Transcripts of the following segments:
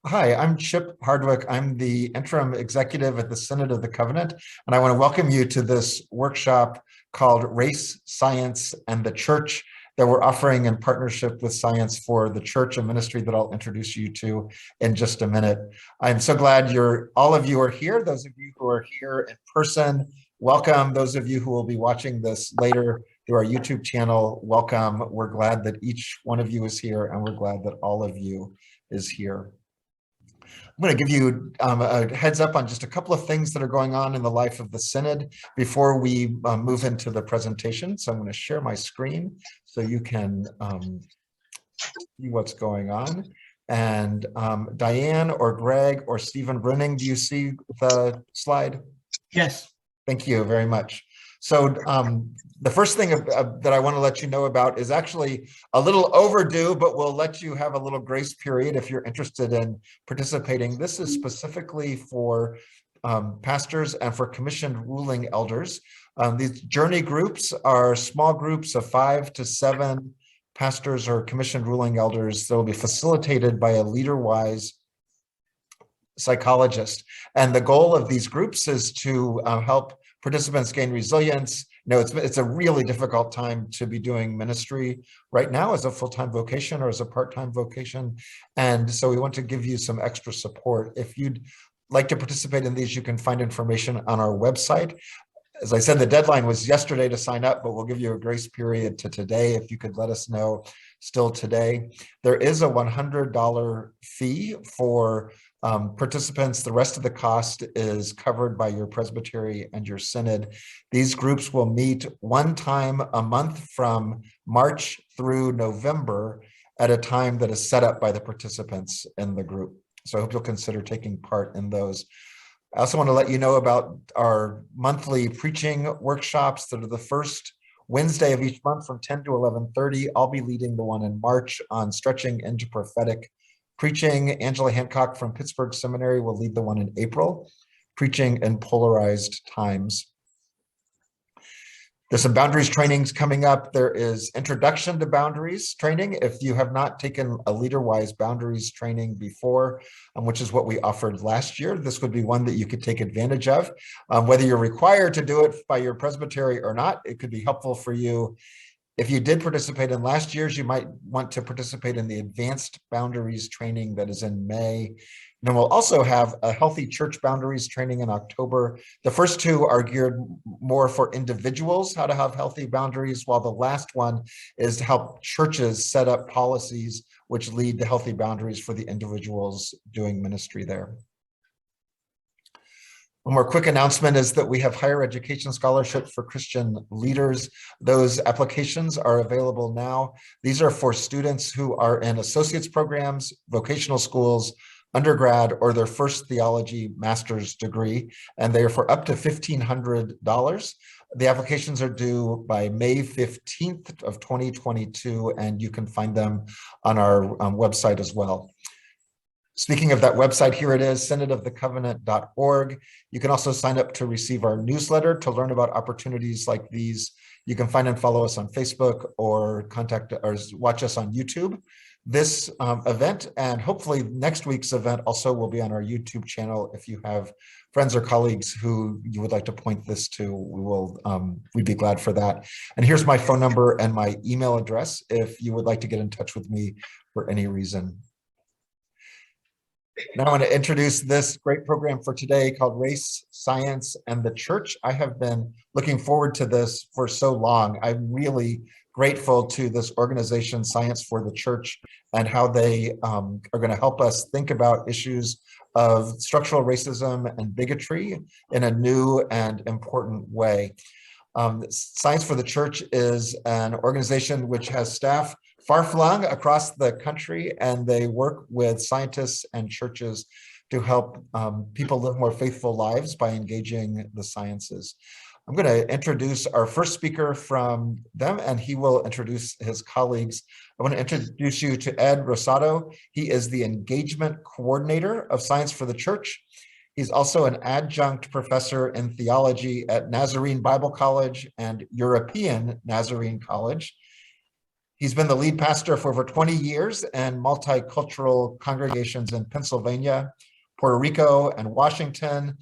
Hi, I'm Chip Hardwick. I'm the interim executive at the Synod of the Covenant, and I want to welcome you to this workshop called Race, Science, and the Church that we're offering in partnership with Science for the Church, a ministry that I'll introduce you to in just a minute. I'm so glad all of you are here. Those of you who are here in person, welcome. Those of you who will be watching this later through our YouTube channel, welcome. We're glad that each one of you is here, and we're glad that all of you is here. I'm going to give you a heads up on just a couple of things that are going on in the life of the Synod before we move into the presentation. So I'm going to share my screen so you can see what's going on. And Diane or Greg or Stephen Bruning, do you see the slide? Yes. Thank you very much. So the first thing that I want to let you know about is actually a little overdue, but we'll let you have a little grace period if you're interested in participating. This is specifically for pastors and for commissioned ruling elders. These journey groups are small groups of 5 to 7 pastors or commissioned ruling elders that will be facilitated by a leader-wise psychologist. And the goal of these groups is to help participants gain resilience. You know, it's a really difficult time to be doing ministry right now as a full-time vocation or as a part-time vocation. And so we want to give you some extra support. If you'd like to participate in these, you can find information on our website. As I said, the deadline was yesterday to sign up, but we'll give you a grace period to today if you could let us know still today. There is a $100 fee for participants. The rest of the cost is covered by your presbytery and your synod. These groups will meet one time a month from March through November at a time that is set up by the participants in the group. So I hope you'll consider taking part in those. I also want to let you know about our monthly preaching workshops that are the first Wednesday of each month from 10 to 11:30. I'll be leading the one in March on stretching into prophetic preaching. Angela Hancock from Pittsburgh Seminary will lead the one in April, preaching in polarized times. There's some boundaries trainings coming up. There is introduction to boundaries training. If you have not taken a leader-wise boundaries training before, which is what we offered last year, this would be one that you could take advantage of. Whether you're required to do it by your presbytery or not, it could be helpful for you. If you did participate in last year's, you might want to participate in the advanced boundaries training that is in May. And then we'll also have a healthy church boundaries training in October. The first two are geared more for individuals, how to have healthy boundaries, while the last one is to help churches set up policies which lead to healthy boundaries for the individuals doing ministry there. One more quick announcement is that we have higher education scholarships for Christian leaders. Those applications are available now. These are for students who are in associate's programs, vocational schools, undergrad, or their first theology master's degree, and they are for up to $1,500. The applications are due by May 15th of 2022, and you can find them on our website as well. Speaking of that website, here it is, synodofthecovenant.org. You can also sign up to receive our newsletter to learn about opportunities like these. You can find and follow us on Facebook or contact or watch us on YouTube. This event and hopefully next week's event also will be on our YouTube channel. If you have friends or colleagues who you would like to point this to, we'd be glad for that. And here's my phone number and my email address if you would like to get in touch with me for any reason. Now I want to introduce this great program for today called Race, Science, and the Church. I have been looking forward to this for so long. I'm really grateful to this organization, Science for the Church, and how they are going to help us think about issues of structural racism and bigotry in a new and important way. Science for the Church is an organization which has staff far-flung across the country, and they work with scientists and churches to help people live more faithful lives by engaging the sciences. I'm going to introduce our first speaker from them, and he will introduce his colleagues. I want to introduce you to Ed Rosado. He is the engagement coordinator of Science for the Church. He's also an adjunct professor in theology at Nazarene Bible College and European Nazarene College. He's been the lead pastor for over 20 years and multicultural congregations in Pennsylvania, Puerto Rico, and Washington.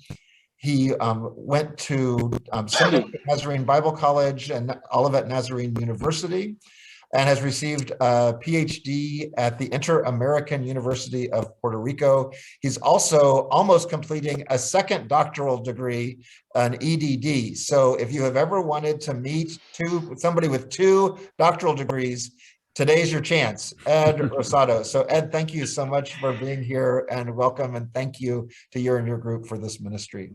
He went to Syndicate Nazarene Bible College and Olivet Nazarene University, and has received a PhD at the Inter-American University of Puerto Rico. He's also almost completing a second doctoral degree, an EDD. So if you have ever wanted to meet somebody with 2 doctoral degrees, today's your chance, Ed Rosado. So Ed, thank you so much for being here, and welcome, and thank you to you and your group for this ministry.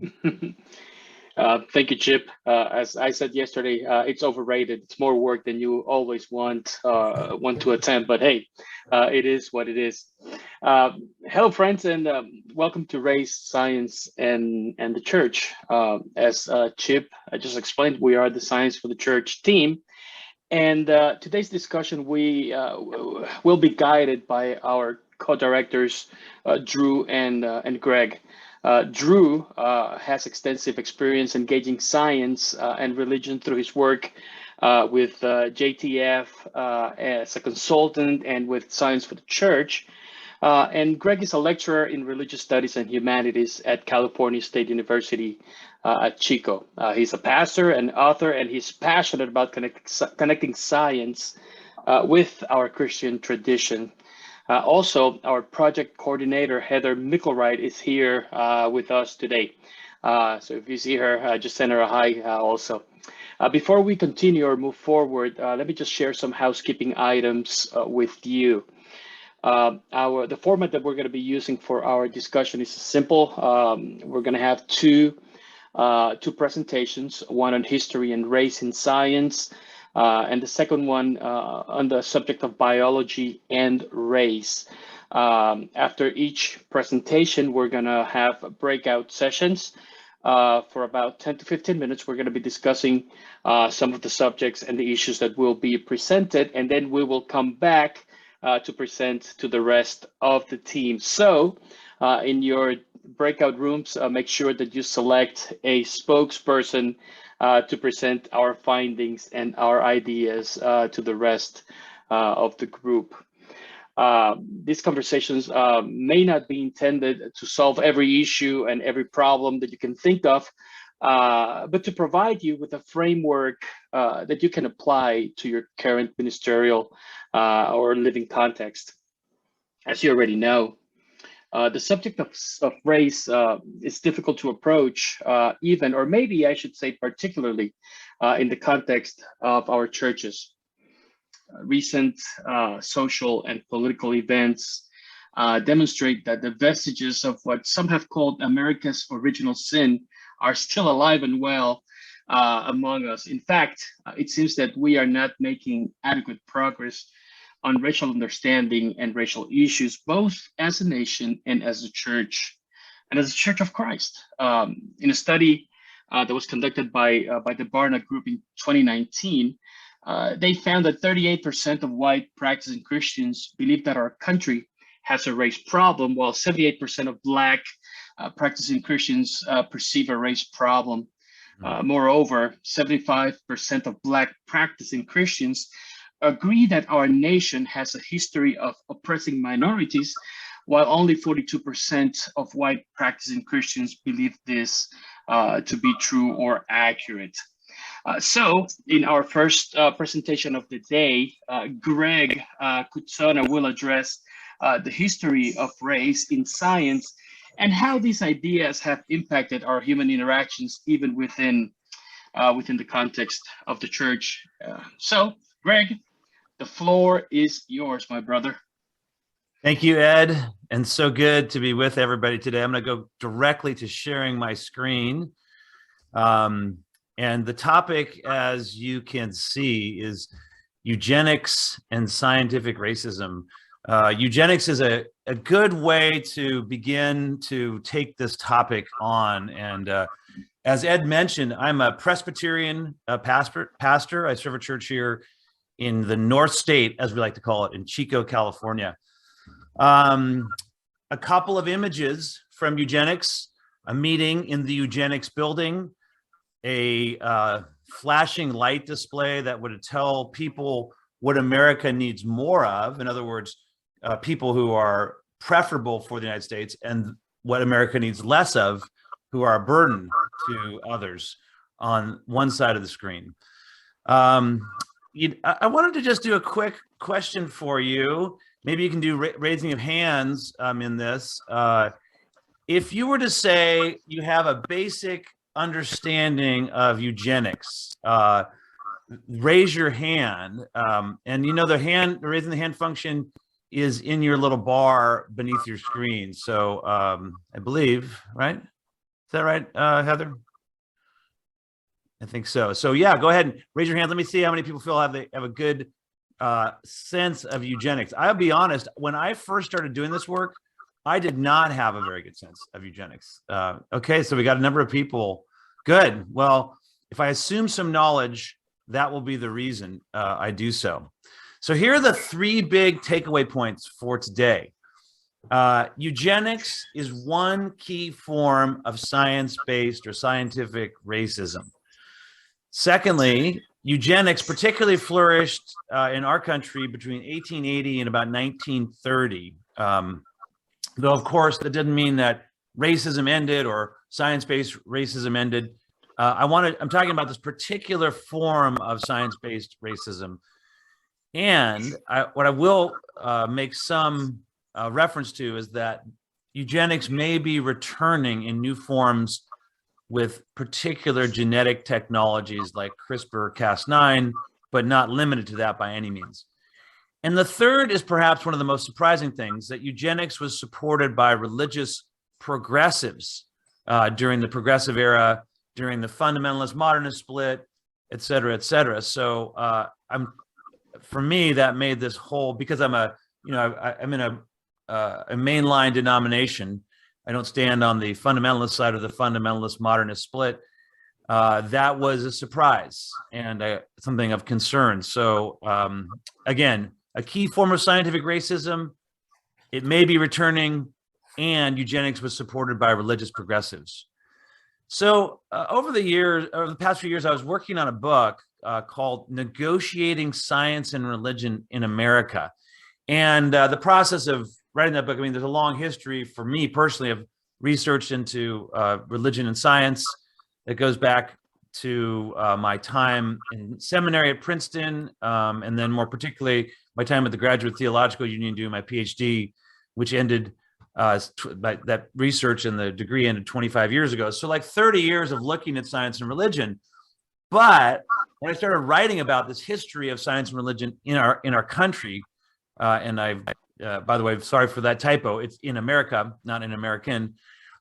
Thank you, Chip. As I said yesterday, it's overrated. It's more work than you always want to attempt, but hey, it is what it is. Hello, friends, and welcome to Race, Science, and the Church. As Chip just explained, we are the Science for the Church team. And today's discussion, we will be guided by our co-directors, Drew and Greg. Drew has extensive experience engaging science and religion through his work with JTF as a consultant and with Science for the Church. And Greg is a lecturer in religious studies and humanities at California State University at Chico. He's a pastor and author, and he's passionate about connecting science with our Christian tradition. Also, our project coordinator, Heather Mickelwright, is here with us today. So if you see her, just send her a hi also. Before we continue or move forward, let me just share some housekeeping items with you. The format that we're going to be using for our discussion is simple. We're going to have two presentations, one on history and race in science, and the second one on the subject of biology and race. After each presentation, we're going to have breakout sessions for about 10 to 15 minutes. We're going to be discussing some of the subjects and the issues that will be presented, and then we will come back to present to the rest of the team. So in your breakout rooms, make sure that you select a spokesperson to present our findings and our ideas to the rest of the group. These conversations may not be intended to solve every issue and every problem that you can think of, but to provide you with a framework that you can apply to your current ministerial or living context. As you already know, the subject of race is difficult to approach, even, or maybe I should say particularly, in the context of our churches. Recent social and political events demonstrate that the vestiges of what some have called America's original sin are still alive and well among us. In fact, it seems that we are not making adequate progress on racial understanding and racial issues, both as a nation and as a church, and as a Church of Christ. In a study that was conducted by the Barna Group in 2019, they found that 38% of white practicing Christians believe that our country has a race problem, while 78% of Black practicing Christians perceive a race problem. Moreover, 75% of Black practicing Christians agree that our nation has a history of oppressing minorities, while only 42% of white practicing Christians believe this to be true or accurate. So in our first presentation of the day, Greg Kutsona will address the history of race in science and how these ideas have impacted our human interactions, even within the context of the church. So, Greg, the floor is yours, my brother. Thank you, Ed. And so good to be with everybody today. I'm going to go directly to sharing my screen. And the topic, as you can see, is eugenics and scientific racism. Eugenics is a good way to begin to take this topic on. And as Ed mentioned, I'm a Presbyterian pastor. I serve a church here in the North State, as we like to call it, in Chico, California. A couple of images from eugenics, a meeting in the eugenics building, a flashing light display that would tell people what America needs more of. In other words, people who are preferable for the United States, and what America needs less of, who are a burden to others on one side of the screen. I wanted to just do a quick question for you. Maybe you can do raising of hands in this. If you were to say you have a basic understanding of eugenics, raise your hand. And you know, the raising the hand function is in your little bar beneath your screen. So I believe, right? Is that right, Heather? I think so. So yeah, go ahead and raise your hand. Let me see how many people feel have a good sense of eugenics. I'll be honest, when I first started doing this work, I did not have a very good sense of eugenics. Okay, so we got a number of people. Good. Well, if I assume some knowledge, that will be the reason I do so. So here are the 3 big takeaway points for today. Eugenics is one key form of science-based or scientific racism. Secondly, eugenics particularly flourished in our country between 1880 and about 1930. Though, of course, that didn't mean that racism ended or science-based racism ended. I'm talking about this particular form of science-based racism. And what I will make some reference to is that eugenics may be returning in new forms with particular genetic technologies like CRISPR-Cas9, but not limited to that by any means. And the third is perhaps one of the most surprising things, that eugenics was supported by religious progressives during the progressive era, during the fundamentalist modernist split, et cetera, et cetera. So for me, that made this whole, because I'm in a mainline denomination. I don't stand on the fundamentalist side of the fundamentalist modernist split. That was a surprise and something of concern. So again, a key form of scientific racism, it may be returning, and eugenics was supported by religious progressives. So over the past few years, I was working on a book called Negotiating Science and Religion in America. And the process of writing that book, I mean, there's a long history for me personally of research into religion and science that goes back to my time in seminary at Princeton, and then more particularly my time at the Graduate Theological Union doing my PhD, which ended that research and the degree ended 25 years ago. So like 30 years of looking at science and religion. But when I started writing about this history of science and religion in our country, and by the way, sorry for that typo, it's in America, not in American.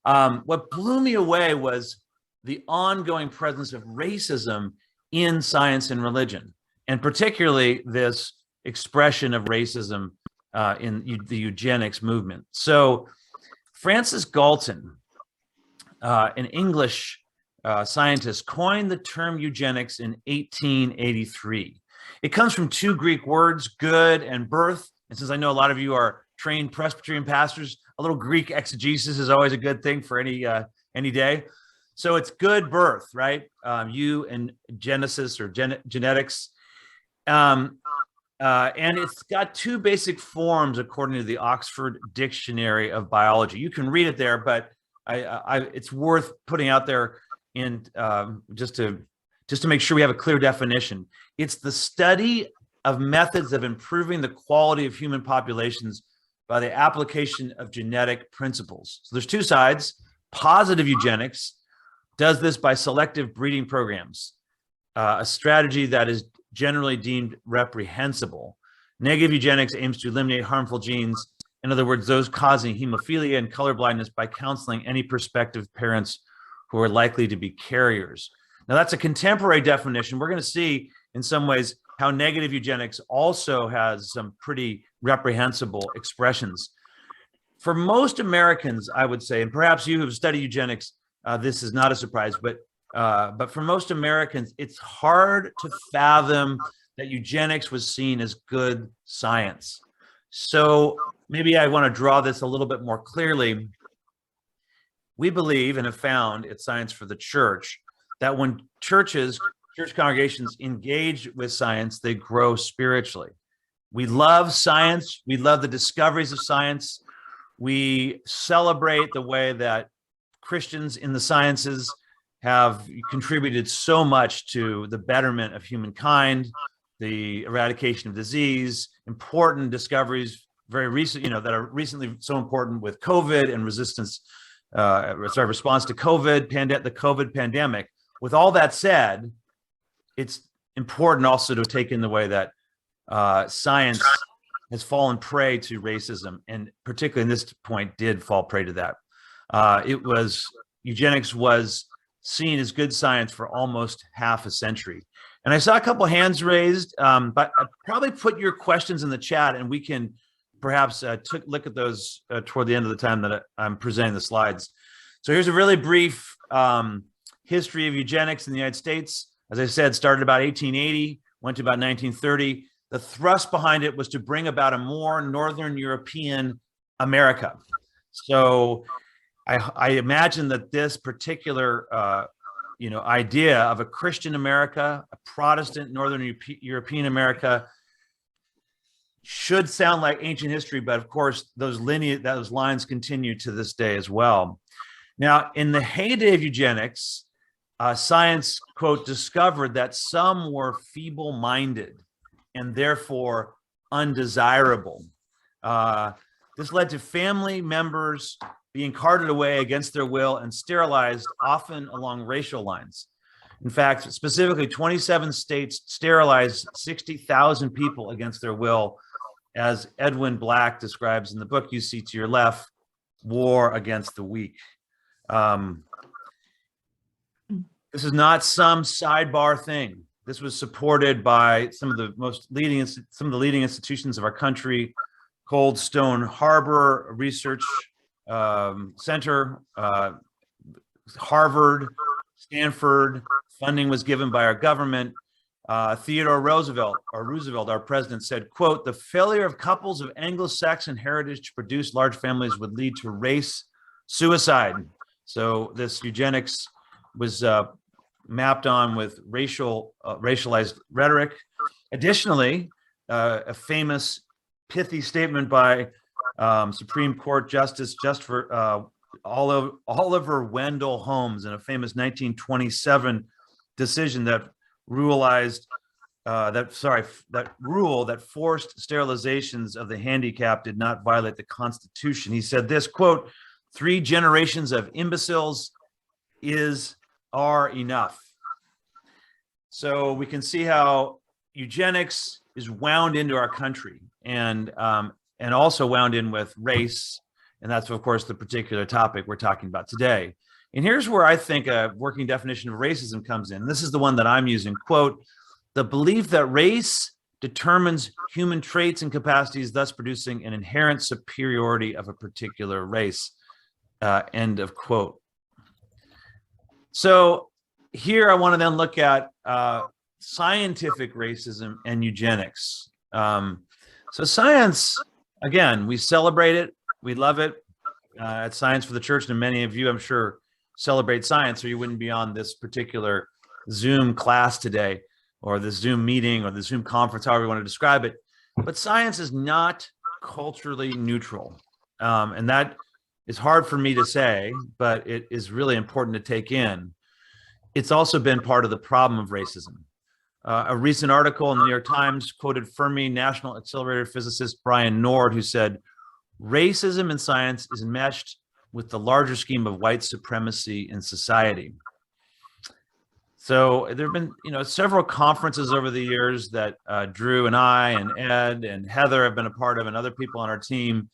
What blew me away was the ongoing presence of racism in science and religion, and particularly this expression of racism in the eugenics movement. So Francis Galton, an English scientist, coined the term eugenics in 1883. It comes from 2 Greek words, good and birth. And since I know a lot of you are trained Presbyterian pastors, a little Greek exegesis is always a good thing for any day. So it's good birth, right? You and Genesis or genetics. And it's got 2 basic forms according to the Oxford Dictionary of Biology. You can read it there, but it's worth putting out there in just to make sure we have a clear definition. It's the study of methods of improving the quality of human populations by the application of genetic principles. So there's 2 sides. Positive eugenics does this by selective breeding programs, a strategy that is generally deemed reprehensible. Negative eugenics aims to eliminate harmful genes, in other words, those causing hemophilia and colorblindness, by counseling any prospective parents who are likely to be carriers. Now, that's a contemporary definition. We're going to see in some ways how negative eugenics also has some pretty reprehensible expressions. For most Americans, I would say, and perhaps you who've studied eugenics, this is not a surprise, but for most Americans, it's hard to fathom that eugenics was seen as good science. So maybe I want to draw this a little bit more clearly. We believe and have found at Science for the Church that when churches church congregations engage with science, they grow spiritually. We love science. We love the discoveries of science. We celebrate the way that Christians in the sciences have contributed so much to the betterment of humankind, the eradication of disease, important discoveries, very recent, that are recently so important with COVID and response to COVID, the COVID pandemic. With all that said, it's important also to take in the way that science has fallen prey to racism, and particularly in this point did fall prey to that. Eugenics was seen as good science for almost half a century. And I saw a couple hands raised, but I'd probably put your questions in the chat and we can perhaps look at those toward the end of the time that I'm presenting the slides. So here's a really brief history of eugenics in the United States. As I said, started about 1880, went to about 1930. The thrust behind it was to bring about a more Northern European America. So I imagine that this particular idea of a Christian America, a Protestant Northern European America, should sound like ancient history, but of course those lines continue to this day as well. Now, in the heyday of eugenics, science, quote, discovered that some were feeble-minded and therefore undesirable. This led to family members being carted away against their will and sterilized, often along racial lines. In fact, specifically 27 states sterilized 60,000 people against their will, as Edwin Black describes in the book you see to your left, War Against the Weak. This is not some sidebar thing. This was supported by some of the leading institutions of our country, Cold Stone Harbor Research Center, Harvard, Stanford. Funding was given by our government. Theodore Roosevelt, our president, said, quote, "The failure of couples of Anglo-Saxon heritage to produce large families would lead to race suicide." So this eugenics was mapped on with racialized rhetoric. Additionally, a famous pithy statement by Supreme Court Justice Oliver Wendell Holmes in a famous 1927 decision that ruled that forced sterilizations of the handicapped did not violate the Constitution. He said this, quote, "3 generations of imbeciles are enough." So we can see how eugenics is wound into our country and also wound in with race. And that's, of course, the particular topic we're talking about today. And here's where I think a working definition of racism comes in. This is the one that I'm using, quote, "The belief that race determines human traits and capacities, thus producing an inherent superiority of a particular race," end of quote. So here I want to then look at scientific racism and eugenics. So science, again, we celebrate it. We love it at Science for the Church. And many of you, I'm sure, celebrate science or you wouldn't be on this particular Zoom class today or the Zoom meeting or the Zoom conference, however you want to describe it. But science is not culturally neutral. And that is hard for me to say, but it is really important to take in. It's also been part of the problem of racism. A recent article in the New York Times quoted Fermi National Accelerator physicist Brian Nord, who said, "Racism in science is enmeshed with the larger scheme of white supremacy in society." So there have been, several conferences over the years that Drew and I and Ed and Heather have been a part of, and other people on our team.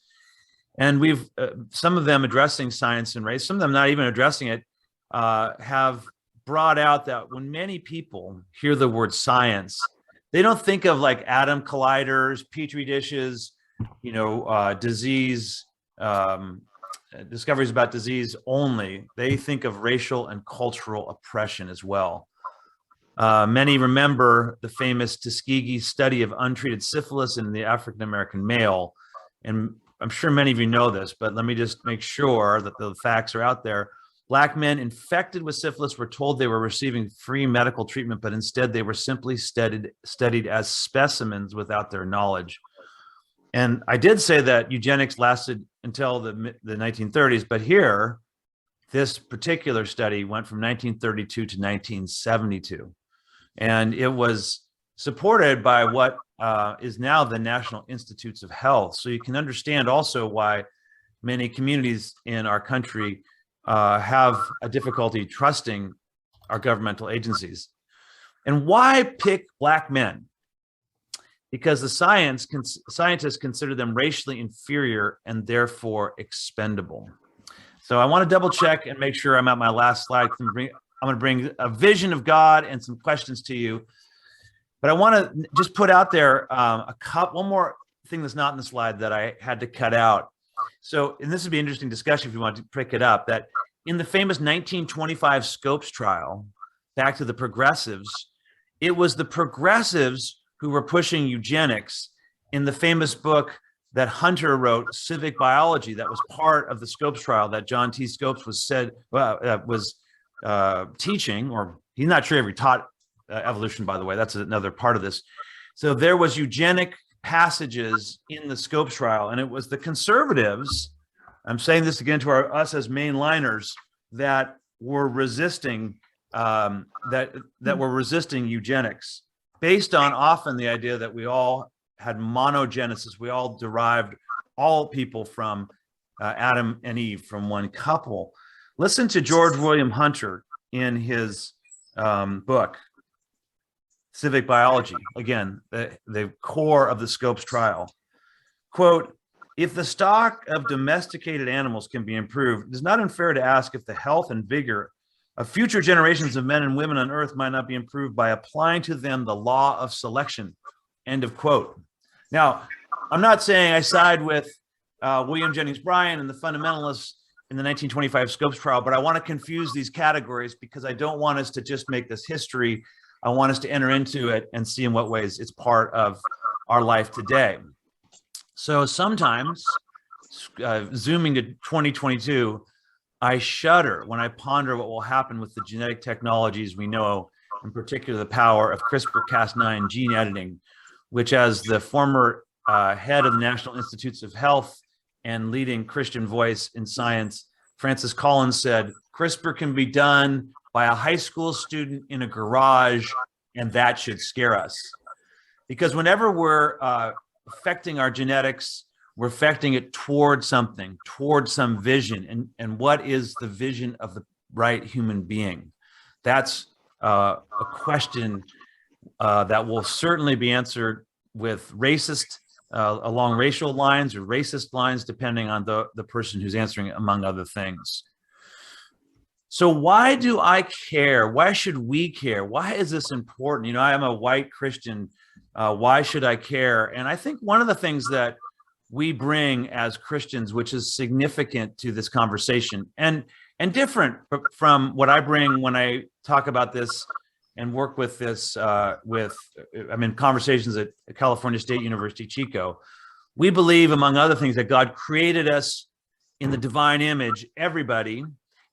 And we've, some of them addressing science and race, some of them not even addressing it, have brought out that when many people hear the word science, they don't think of like atom colliders, petri dishes, disease, discoveries about disease only. They think of racial and cultural oppression as well. Many remember the famous Tuskegee study of untreated syphilis in the African-American male. And I'm sure many of you know this, but let me just make sure that the facts are out there. Black men infected with syphilis were told they were receiving free medical treatment, but instead they were simply studied as specimens without their knowledge. And I did say that eugenics lasted until the 1930s, but here, this particular study went from 1932 to 1972. And it was supported by what is now the National Institutes of Health. So you can understand also why many communities in our country have a difficulty trusting our governmental agencies. And why pick Black men? Because the scientists consider them racially inferior and therefore expendable. So I want to double check and make sure I'm at my last slide. I'm going to bring a vision of God and some questions to you. But I want to just put out there one more thing that's not in the slide that I had to cut out. So, and this would be an interesting discussion if you want to pick it up, that in the famous 1925 Scopes trial, back to the progressives, it was the progressives who were pushing eugenics in the famous book that Hunter wrote, Civic Biology, that was part of the Scopes trial that John T. Scopes was teaching, or he's not sure if he taught evolution, by the way, that's another part of this. So there was eugenic passages in the Scopes trial, and it was the conservatives, I'm saying this again to us as mainliners, that were resisting resisting eugenics, based on often the idea that we all had monogenesis. We all derived all people from Adam and Eve, from one couple. Listen to George William Hunter in his book, Civic Biology, again, the core of the Scopes trial. Quote, if the stock of domesticated animals can be improved, it is not unfair to ask if the health and vigor of future generations of men and women on earth might not be improved by applying to them the law of selection. End of quote. Now, I'm not saying I side with William Jennings Bryan and the fundamentalists in the 1925 Scopes trial, but I want to confuse these categories because I don't want us to just make this history. I want us to enter into it and see in what ways it's part of our life today. So sometimes, zooming to 2022, I shudder when I ponder what will happen with the genetic technologies we know, in particular the power of CRISPR-Cas9 gene editing, which, as the former head of the National Institutes of Health and leading Christian voice in science, Francis Collins, said, CRISPR can be done by a high school student in a garage, and that should scare us. Because whenever we're affecting our genetics, we're affecting it toward something, toward some vision. And what is the vision of the right human being? That's a question that will certainly be answered with racist, along racial lines or racist lines, depending on the person who's answering, among other things. So why do I care? Why should we care? Why is this important? You know, I am a white Christian. Why should I care? And I think one of the things that we bring as Christians, which is significant to this conversation and different from what I bring when I talk about this and work with this, I'm in conversations at California State University, Chico. We believe, among other things, that God created us in the divine image, everybody.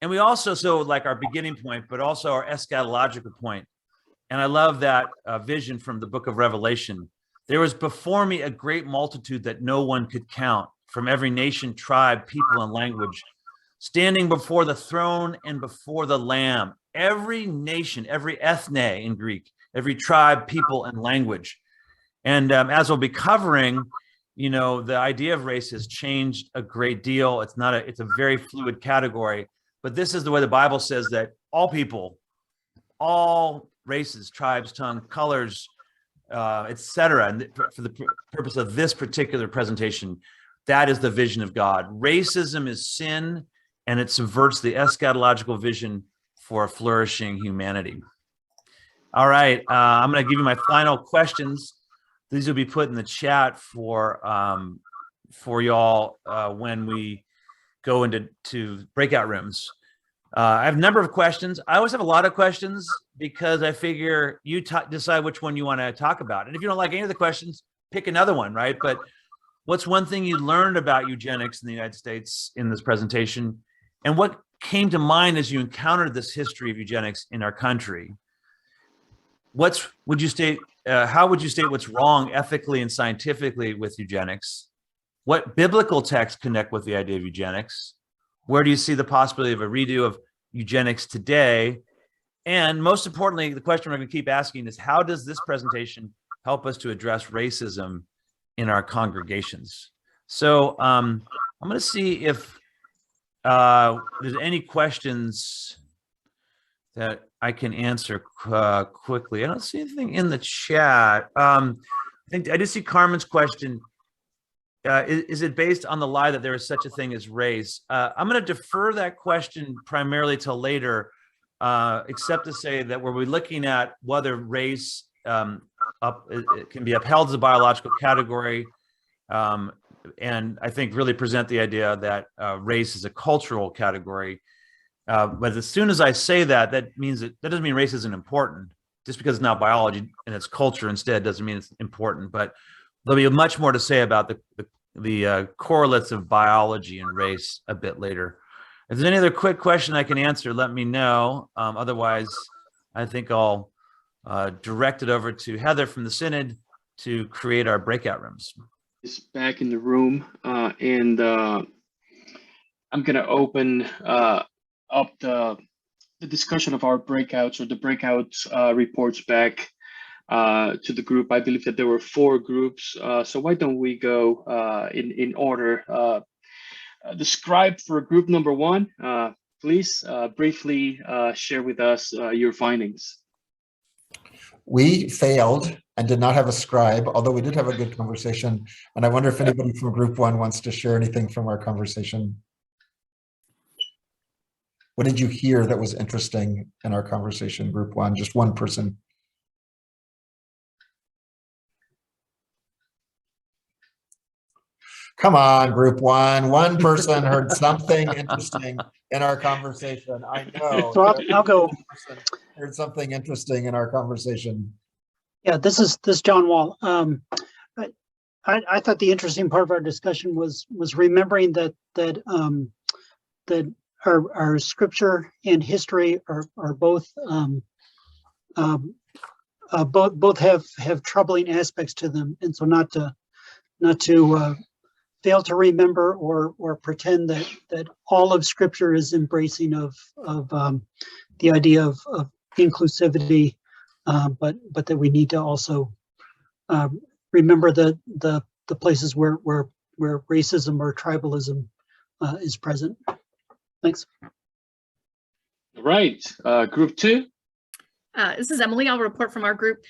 And we also, so like our beginning point, but also our eschatological point. And I love that vision from the book of Revelation. There was before me a great multitude that no one could count, from every nation, tribe, people, and language, standing before the throne and before the Lamb. Every nation, every ethne in Greek, every tribe, people, and language. And as we'll be covering, you know, the idea of race has changed a great deal. It's a very fluid category, but this is the way the Bible says that all people, all races, tribes, tongue, colors, etc. And for the purpose of this particular presentation, that is the vision of God. Racism is sin, and it subverts the eschatological vision for a flourishing humanity. All right, I'm going to give you my final questions. These will be put in the chat for y'all when we go into breakout rooms. I have a number of questions. I always have a lot of questions because I figure you decide which one you want to talk about. And if you don't like any of the questions, pick another one, right? But what's one thing you learned about eugenics in the United States in this presentation? And what came to mind as you encountered this history of eugenics in our country? Would you state, how would you state what's wrong ethically and scientifically with eugenics? What biblical texts connect with the idea of eugenics? Where do you see the possibility of a redo of eugenics today? And most importantly, the question we're going to keep asking is, how does this presentation help us to address racism in our congregations? So I'm going to see if there's any questions that I can answer quickly. I don't see anything in the chat. I think I did see Carmen's question. Is it based on the lie that there is such a thing as race? I'm going to defer that question primarily till later, except to say that we're looking at whether race it can be upheld as a biological category, and I think really present the idea that race is a cultural category. But as soon as I say that, that means that doesn't mean race isn't important. Just because it's not biology and it's culture instead doesn't mean it's important. But there'll be much more to say about the correlates of biology and race a bit later. If there's any other quick question I can answer, let me know. Otherwise, I think I'll direct it over to Heather from the Synod to create our breakout rooms. Is back in the room, and I'm going to open up the discussion of our breakouts, or the breakout reports back to the group. I believe that there were 4 groups, so why don't we go in order? The scribe for group number 1, please briefly share with us your findings. We failed and did not have a scribe, although we did have a good conversation. And I wonder if anybody from group 1 wants to share anything from our conversation. What did you hear that was interesting in our conversation, group 1? Just one person. Come on, group 1. One person heard something interesting in our conversation. I know. So I'll go. Heard something interesting in our conversation. Yeah, this is John Wall. I thought the interesting part of our discussion was remembering that our scripture and history are both both have troubling aspects to them, and so not to fail to remember or pretend that all of scripture is embracing of the idea of inclusivity, but that we need to also remember the places where racism or tribalism is present. Thanks. All right, group 2. This is Emily. I'll report from our group.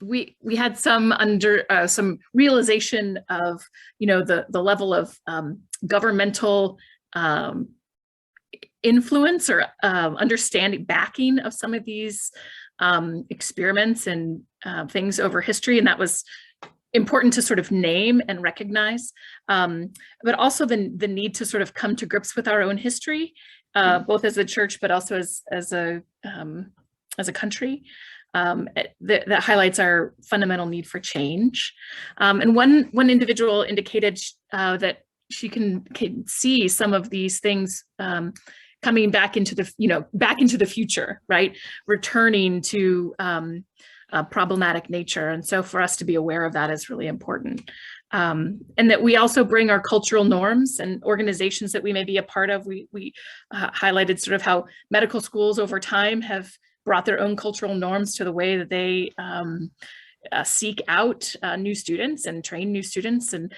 We had some realization of, the level of governmental influence or understanding, backing of some of these experiments and things over history, and that was important to sort of name and recognize, but also the need to sort of come to grips with our own history, both as a church, but also as a country, that highlights our fundamental need for change. And one individual indicated that she can see some of these things coming back into the future, right? Returning to problematic nature. And so for us to be aware of that is really important. And that we also bring our cultural norms and organizations that we may be a part of. We highlighted sort of how medical schools over time have brought their own cultural norms to the way that they seek out new students and train new students, and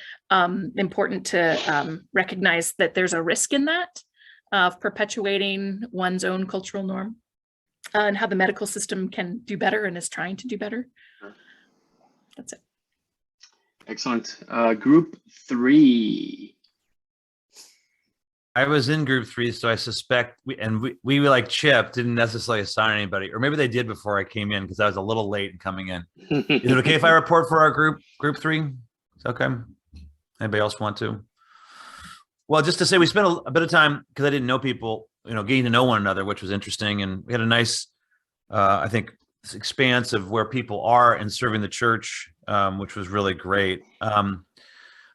important to recognize that there's a risk in that of perpetuating one's own cultural norm, and how the medical system can do better and is trying to do better. That's it. Excellent. Group 3. I was in group 3, so I suspect we like Chip didn't necessarily assign anybody, or maybe they did before I came in because I was a little late in coming in. Is it okay if I report for our group 3? It's okay. Anybody else want to? Well, just to say, we spent a bit of time, because I didn't know people, getting to know one another, which was interesting, and we had a nice, I think, expanse of where people are in serving the church, which was really great.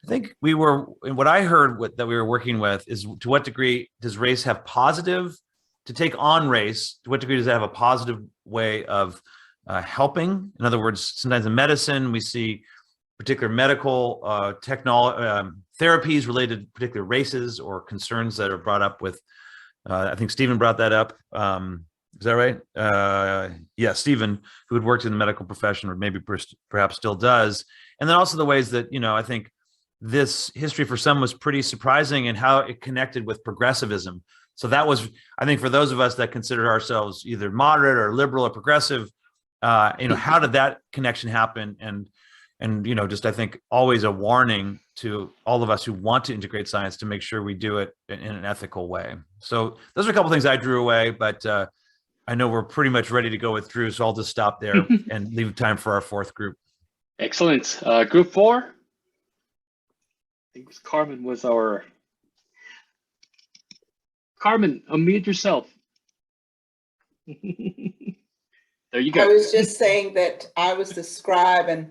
I think what I heard that we were working with is, to what degree does race have positive, to take on race, to what degree does it have a positive way of helping? In other words, sometimes in medicine, we see particular medical therapies related to particular races or concerns that are brought up with, I think Stephen brought that up. Is that right? Yeah, Stephen, who had worked in the medical profession, or maybe perhaps still does. And then also the ways that, I think this history for some was pretty surprising, and how it connected with progressivism. So that was, I think, for those of us that consider ourselves either moderate or liberal or progressive, how did that connection happen? And just, I think, always a warning to all of us who want to integrate science to make sure we do it in an ethical way. So those are a couple of things I drew away, but I know we're pretty much ready to go with Drew, so I'll just stop there and leave time for our fourth group. Excellent. Group 4. I think Carmen was our. Carmen, unmute yourself. There you go. I was just saying that I was the scribe, and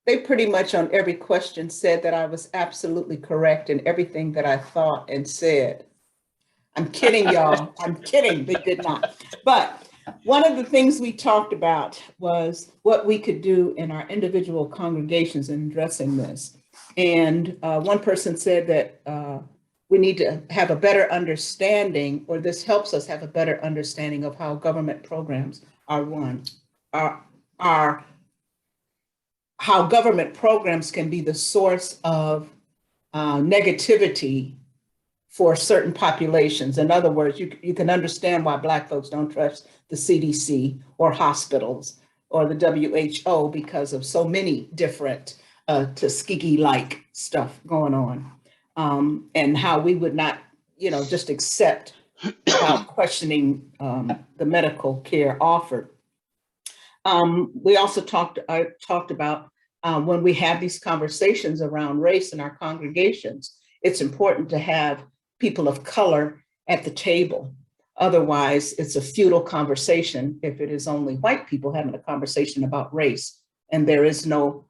they pretty much on every question said that I was absolutely correct in everything that I thought and said. I'm kidding, y'all. I'm kidding. They did not. But one of the things we talked about was what we could do in our individual congregations in addressing this. And one person said that we need to have a better understanding, or this helps us have a better understanding of how government programs are run, how government programs can be the source of negativity for certain populations. In other words, you can understand why Black folks don't trust the CDC or hospitals or the WHO because of so many different Tuskegee-like stuff going on, and how we would not, just accept without questioning the medical care offered. We also talked about when we have these conversations around race in our congregations, it's important to have people of color at the table. Otherwise, it's a futile conversation if it is only white people having a conversation about race, and there is no,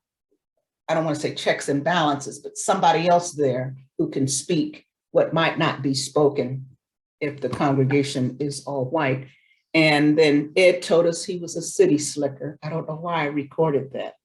I don't want to say checks and balances, but somebody else there who can speak what might not be spoken if the congregation is all white. And then Ed told us he was a city slicker. I don't know why I recorded that.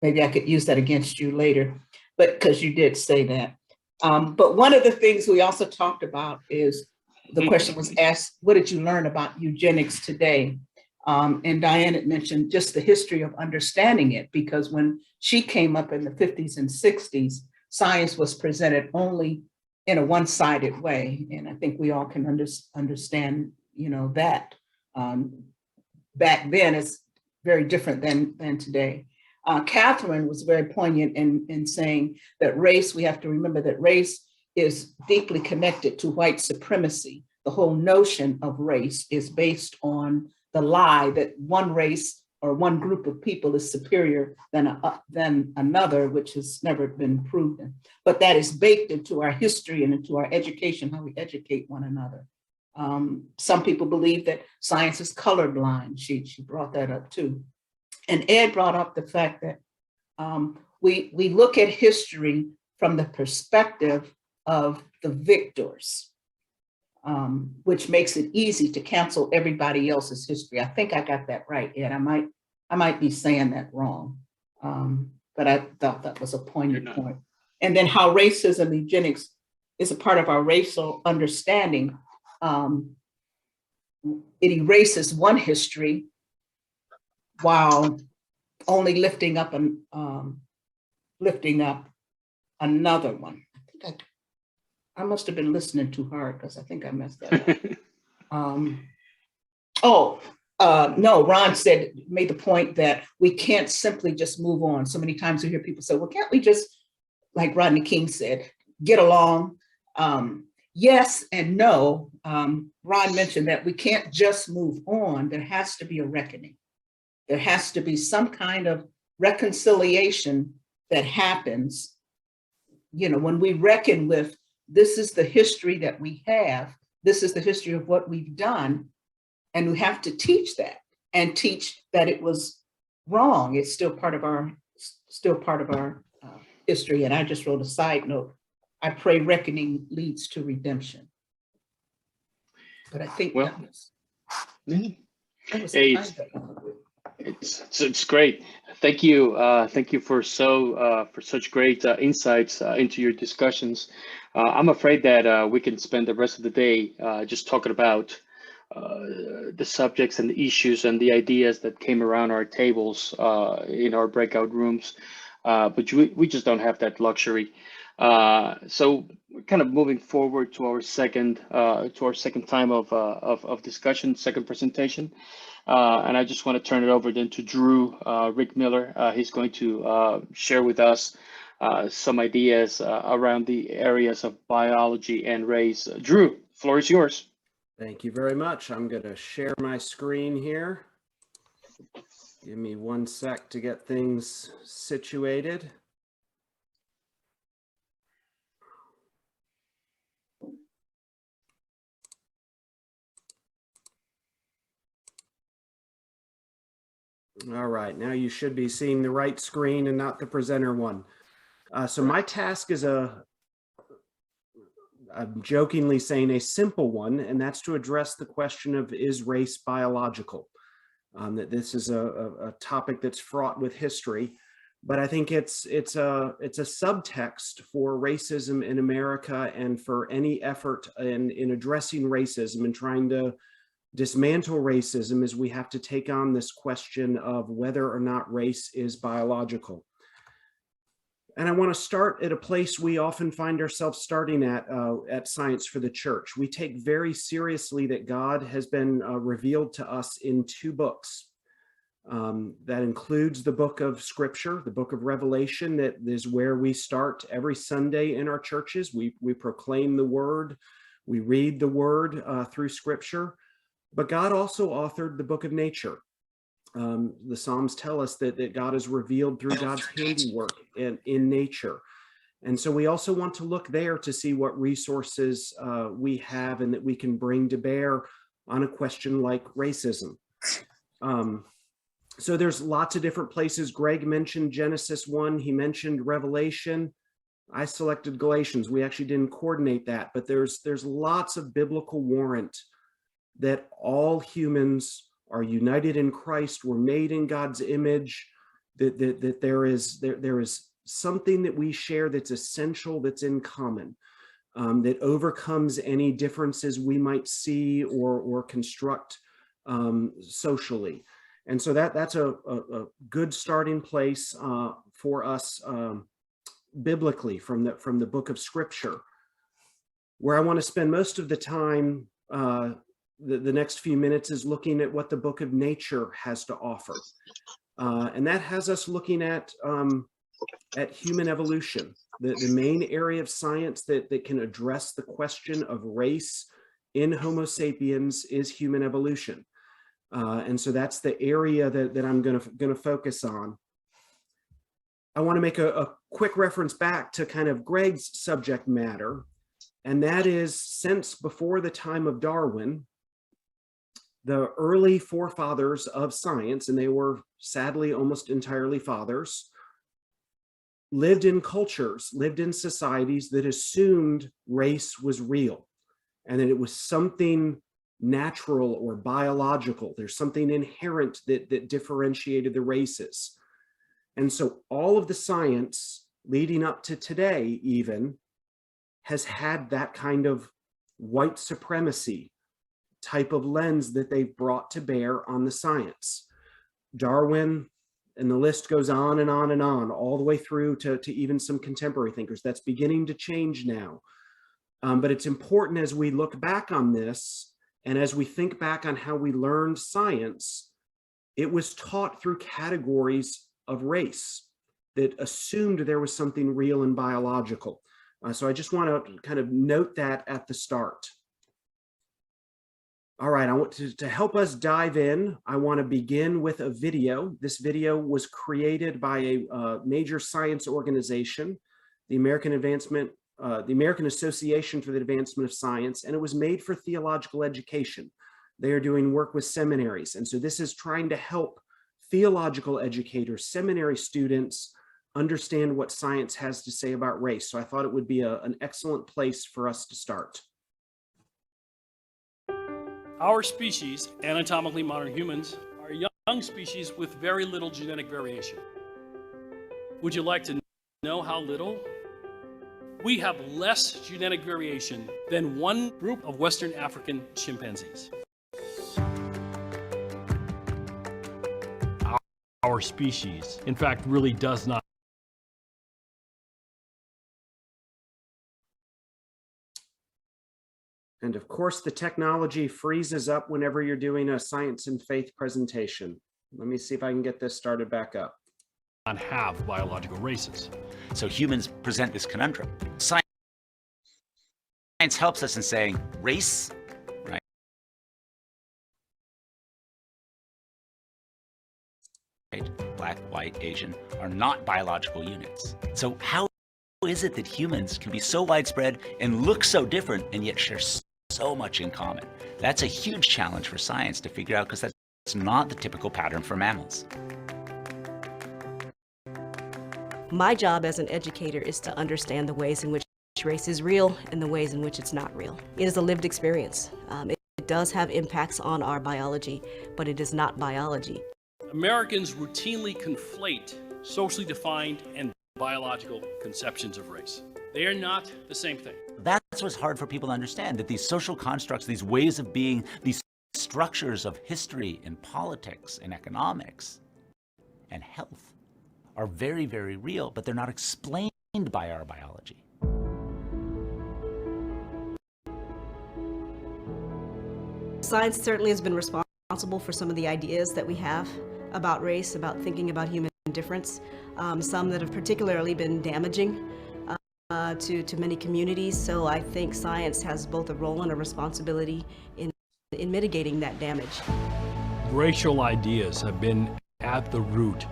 Maybe I could use that against you later, but because you did say that. But one of the things we also talked about is, the question was asked, what did you learn about eugenics today? And Diane had mentioned just the history of understanding it, because when she came up in the 50s and 60s, science was presented only in a one-sided way. And I think we all can understand, that. Back then, it's very different than today. Catherine was very poignant in saying that race, we have to remember that race is deeply connected to white supremacy. The whole notion of race is based on the lie that one race or one group of people is superior than another, which has never been proven. But that is baked into our history and into our education, how we educate one another. Some people believe that science is colorblind. She brought that up too. And Ed brought up the fact that we look at history from the perspective of the victors, which makes it easy to cancel everybody else's history. I think I got that right, Ed. I might be saying that wrong, but I thought that was a poignant point. And then how racism, eugenics is a part of our racial understanding. It erases one history while only lifting up another one. I must have been listening too hard, because I think I messed that up. No, Ron made the point that we can't simply just move on. So many times we hear people say, well, can't we just, like Rodney King said, get along? Yes and no. Ron mentioned that we can't just move on. There has to be a reckoning. There has to be some kind of reconciliation that happens. When we reckon with, this is the history that we have, this is the history of what we've done, and we have to teach that, and teach that it was wrong. It's still part of our history. And I just wrote a side note. I pray reckoning leads to redemption. But I think Well, that was Hey, kind of- it's great. Thank you for such great insights into your discussions. I'm afraid that we can spend the rest of the day just talking about the subjects and the issues and the ideas that came around our tables in our breakout rooms, but we just don't have that luxury. So we're kind of moving forward to our second time of discussion, second presentation. And I just want to turn it over then to Drew Rick Miller. He's going to share with us some ideas around the areas of biology and race. Drew, floor is yours. Thank you very much. I'm going to share my screen here. Give me 1 sec to get things situated. All right, now you should be seeing the right screen and not the presenter one. So my task is I'm jokingly saying a simple one, and that's to address the question of, is race biological? That this is a topic that's fraught with history, but I think it's a subtext for racism in America, and for any effort in addressing racism and trying to dismantle racism, is we have to take on this question of whether or not race is biological. And I want to start at a place we often find ourselves starting at Science for the Church. We take very seriously that God has been revealed to us in 2 books. That includes the book of Scripture, the book of Revelation, that is where we start every Sunday in our churches. We proclaim the word, we read the word through Scripture, but God also authored the book of nature. The Psalms tell us that God is revealed through God's handiwork in nature. And so we also want to look there to see what resources we have and that we can bring to bear on a question like racism. So there's lots of different places. Greg mentioned Genesis 1, he mentioned Revelation. I selected Galatians. We actually didn't coordinate that, but there's lots of biblical warrant that all humans are united in Christ, we're made in God's image, that there is something that we share that's essential, that's in common, that overcomes any differences we might see or construct socially. And so that's a good starting place for us biblically from the book of Scripture. Where I want to spend most of the time the next few minutes is looking at what the book of nature has to offer. And that has us looking at human evolution, the main area of science that can address the question of race in Homo sapiens is human evolution. And so that's the area that I'm going to focus on. I want to make a quick reference back to kind of Greg's subject matter, and that is, since before the time of Darwin, the early forefathers of science, and they were sadly almost entirely fathers, lived in cultures, lived in societies that assumed race was real and that it was something natural or biological. There's something inherent that differentiated the races. And so all of the science leading up to today even has had that kind of white supremacy type of lens that they've brought to bear on the science. Darwin, and the list goes on and on and on, all the way through to even some contemporary thinkers. That's beginning to change now. But it's important as we look back on this, and as we think back on how we learned science, it was taught through categories of race that assumed there was something real and biological. So I just want to kind of note that at the start. All right, I want to help us dive in. I want to begin with a video. This video was created by a major science organization, the American Association for the Advancement of Science, and it was made for theological education. They are doing work with seminaries, and so this is trying to help theological educators, seminary students, understand what science has to say about race. So I thought it would be an excellent place for us to start. Our species, anatomically modern humans, are a young species with very little genetic variation. Would you like to know how little? We have less genetic variation than one group of Western African chimpanzees. Our species, in fact, really does not. And of course, the technology freezes up whenever you're doing a science and faith presentation. Let me see if I can get this started back up. Not have biological races. So humans present this conundrum. Science helps us in saying race, right? Black, white, Asian are not biological units. So how is it that humans can be so widespread and look so different and yet share so much in common? That's a huge challenge for science to figure out, because that's not the typical pattern for mammals. My job as an educator is to understand the ways in which race is real and the ways in which it's not real. It is a lived experience. It does have impacts on our biology, but it is not biology. Americans routinely conflate socially defined and biological conceptions of race. They are not the same thing. That's what's hard for people to understand, that these social constructs, these ways of being, these structures of history and politics and economics and health are very, very real, but they're not explained by our biology. Science certainly has been responsible for some of the ideas that we have about race, about thinking about human difference, some that have particularly been damaging to many communities. So I think science has both a role and a responsibility in mitigating that damage. Racial ideas have been at the root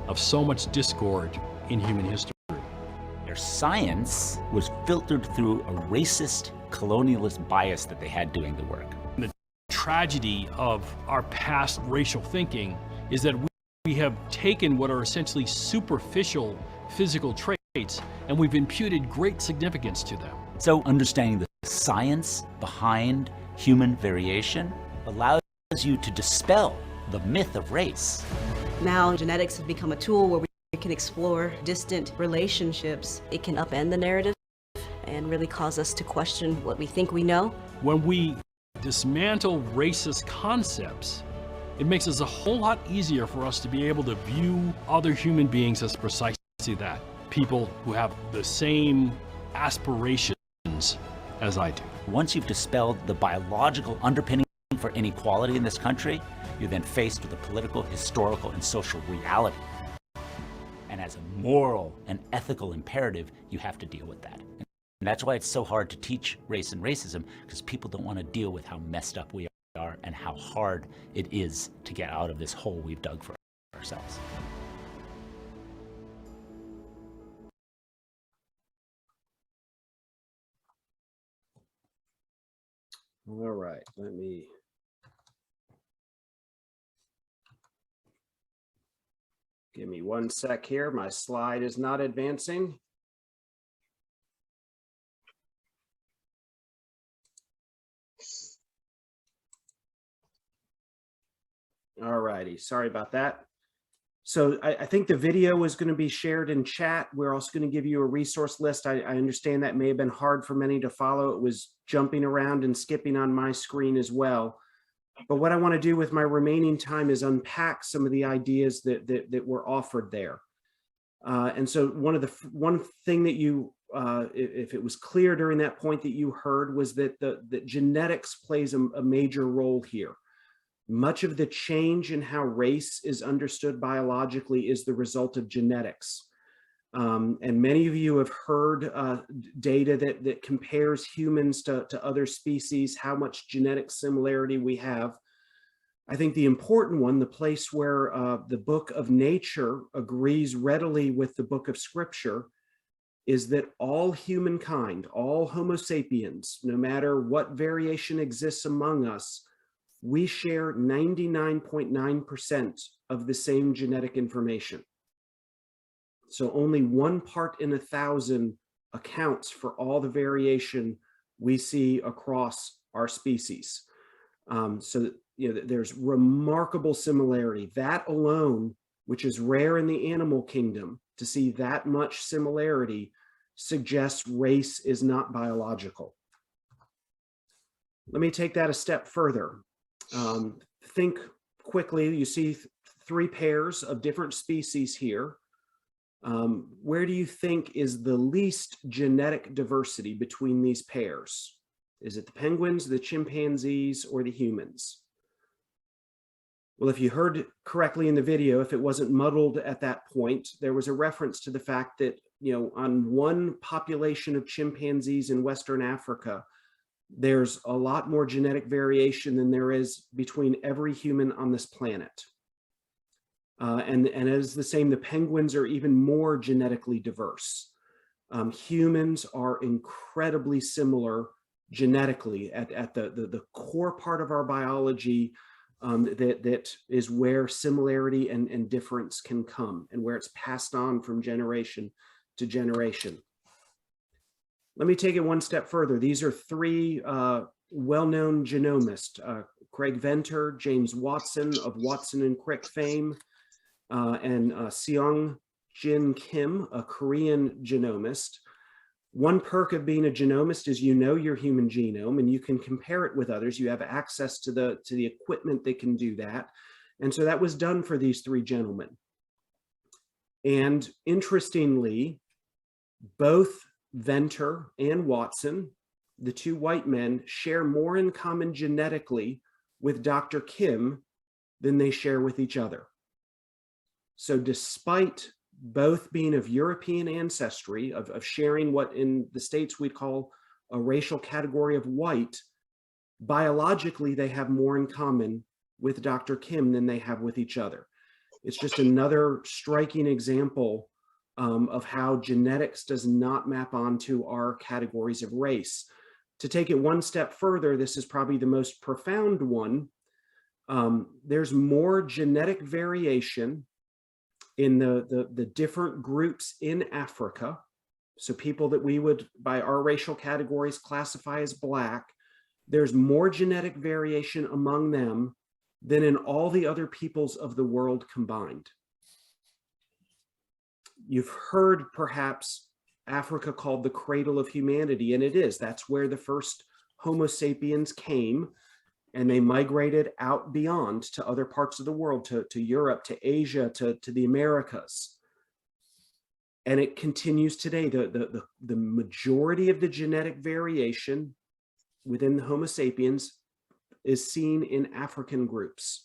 of so much discord in human history. Their science was filtered through a racist, colonialist bias that they had doing the work. The tragedy of our past racial thinking is that we have taken what are essentially superficial physical traits and we've imputed great significance to them. So understanding the science behind human variation allows you to dispel the myth of race. Now genetics has become a tool where we can explore distant relationships. It can upend the narrative and really cause us to question what we think we know. When we dismantle racist concepts, it makes it a whole lot easier for us to be able to view other human beings as precisely that. People who have the same aspirations as I do. Once you've dispelled the biological underpinning for inequality in this country, you're then faced with a political, historical, and social reality. And as a moral and ethical imperative, you have to deal with that. And that's why it's so hard to teach race and racism, because people don't want to deal with how messed up we are and how hard it is to get out of this hole we've dug for ourselves. All right, let me. Give me 1 sec here. My slide is not advancing. All righty, sorry about that. So I think the video is going to be shared in chat. We're also going to give you a resource list. I understand that may have been hard for many to follow. It was jumping around and skipping on my screen as well. But what I want to do with my remaining time is unpack some of the ideas that were offered there. And so one thing that you, if it was clear during that point that you heard, was that that genetics plays a major role here. Much of the change in how race is understood biologically is the result of genetics. And many of you have heard data that compares humans to other species, how much genetic similarity we have. I think the important one, the place where the book of nature agrees readily with the book of scripture, is that all humankind, all Homo sapiens, no matter what variation exists among us, we share 99.9% of the same genetic information. So only 1 part in 1,000 accounts for all the variation we see across our species. So there's remarkable similarity. That alone, which is rare in the animal kingdom, to see that much similarity suggests race is not biological. Let me take that a step further. Think quickly. You see 3 pairs of different species here. Where do you think is the least genetic diversity between these pairs? Is it the penguins, the chimpanzees, or the humans? Well, if you heard correctly in the video, if it wasn't muddled at that point, there was a reference to the fact that, on one population of chimpanzees in Western Africa, there's a lot more genetic variation than there is between every human on this planet. And as the same, the penguins are even more genetically diverse. Humans are incredibly similar genetically at the core part of our biology, that is where similarity and difference can come, and where it's passed on from generation to generation. Let me take it one step further. These are 3 well-known genomists, Craig Venter, James Watson of Watson and Crick fame, and Seong-Jin Kim, a Korean genomist. One perk of being a genomist is your human genome, and you can compare it with others. You have access to the equipment that can do that. And so that was done for these 3 gentlemen. And interestingly, both Venter and Watson, the 2 white men, share more in common genetically with Dr. Kim than they share with each other. So despite both being of European ancestry, of sharing what in the States we'd call a racial category of white, biologically they have more in common with Dr. Kim than they have with each other. It's just another striking example of how genetics does not map onto our categories of race. To take it one step further, this is probably the most profound one. There's more genetic variation in the different groups in Africa. So people that we would, by our racial categories, classify as Black, there's more genetic variation among them than in all the other peoples of the world combined. You've heard perhaps Africa called the cradle of humanity, and it is. That's where the first Homo sapiens came, and they migrated out beyond to other parts of the world, to Europe, to Asia, to the Americas. And it continues today. The majority of the genetic variation within the Homo sapiens is seen in African groups.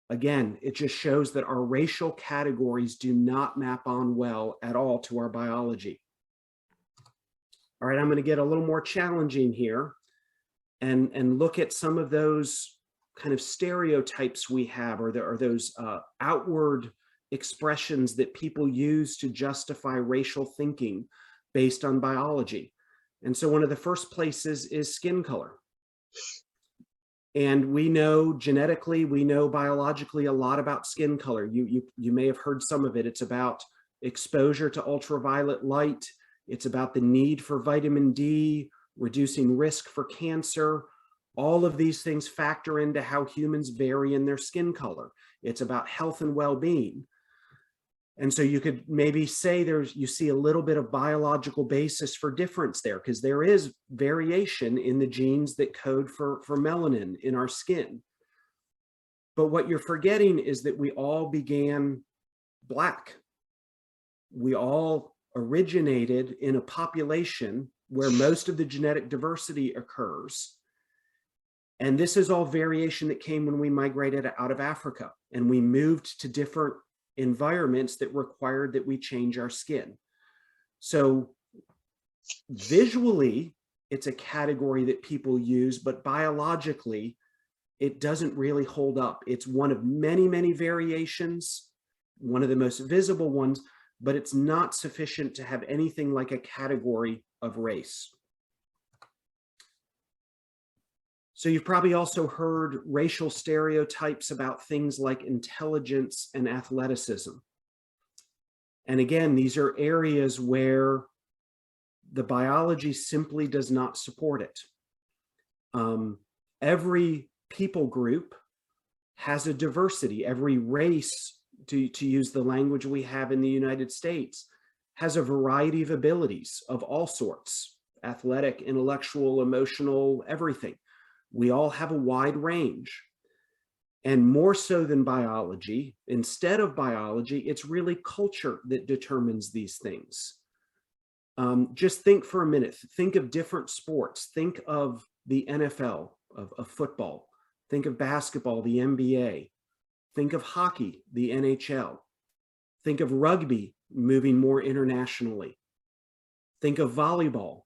Again, it just shows that our racial categories do not map on well at all to our biology. All right, I'm going to get a little more challenging here and look at some of those kind of stereotypes we have, or those outward expressions that people use to justify racial thinking based on biology. And so one of the first places is skin color. And we know genetically, we know biologically a lot about skin color. You may have heard some of it. It's about exposure to ultraviolet light. It's about the need for vitamin D, reducing risk for cancer. All of these things factor into how humans vary in their skin color. It's about health and well-being. And so you could maybe say you see a little bit of biological basis for difference there, because there is variation in the genes that code for melanin in our skin. But what you're forgetting is that we all began Black. We all originated in a population where most of the genetic diversity occurs. And this is all variation that came when we migrated out of Africa and we moved to different environments that required that we change our skin. So visually, it's a category that people use, but biologically, it doesn't really hold up. It's one of many, many variations, one of the most visible ones, but it's not sufficient to have anything like a category of race. So you've probably also heard racial stereotypes about things like intelligence and athleticism. And again, these are areas where the biology simply does not support it. Every people group has a diversity. Every race, to use the language we have in the United States, has a variety of abilities of all sorts: athletic, intellectual, emotional, everything. We all have a wide range. And more so than biology, instead of biology, it's really culture that determines these things. Just think for a minute, think of different sports. Think of the NFL, of football. Think of basketball, the NBA. Think of hockey, the NHL. Think of rugby, moving more internationally. Think of volleyball.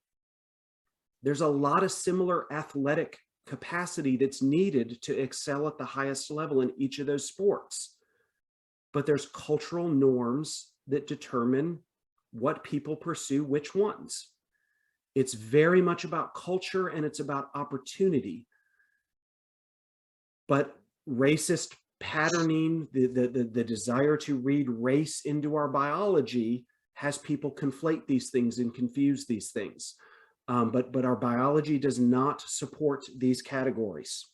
There's a lot of similar athletic capacity that's needed to excel at the highest level in each of those sports. But there's cultural norms that determine what people pursue which ones. It's very much about culture and it's about opportunity. But racist patterning, the desire to read race into our biology has people conflate these things and confuse these things. But our biology does not support these categories.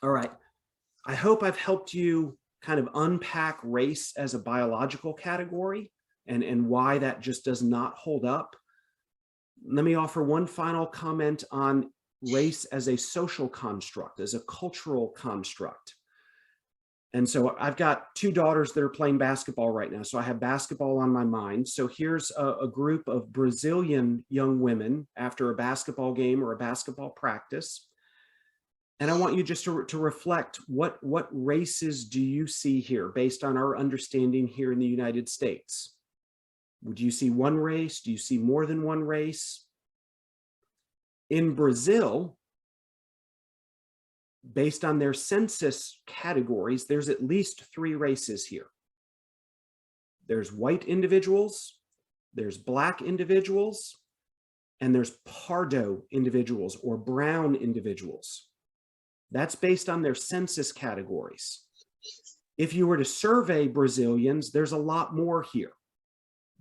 All right, I hope I've helped you kind of unpack race as a biological category and why that just does not hold up. Let me offer one final comment on race as a social construct, as a cultural construct. And so I've got two daughters that are playing basketball right now. So I have basketball on my mind. So here's a group of Brazilian young women after a basketball game or a basketball practice. And I want you just to reflect, what races do you see here based on our understanding here in the United States? Would you see one race? Do you see more than one race? In Brazil, based on their census categories, there's at least 3 races here. There's white individuals, there's black individuals, and there's pardo individuals or brown individuals. That's based on their census categories. If you were to survey Brazilians, there's a lot more here.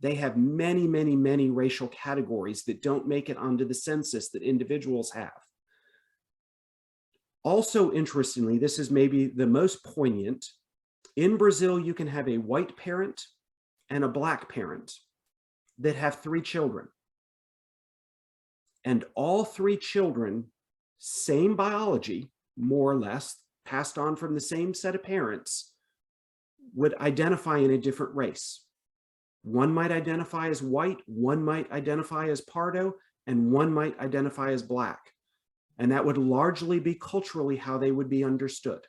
They have many, many, many racial categories that don't make it onto the census that individuals have. Also, interestingly, this is maybe the most poignant. In Brazil, you can have a white parent and a black parent that have 3 children. And all 3 children, same biology, more or less, passed on from the same set of parents, would identify in a different race. One might identify as white, one might identify as pardo, and one might identify as black. And that would largely be culturally how they would be understood.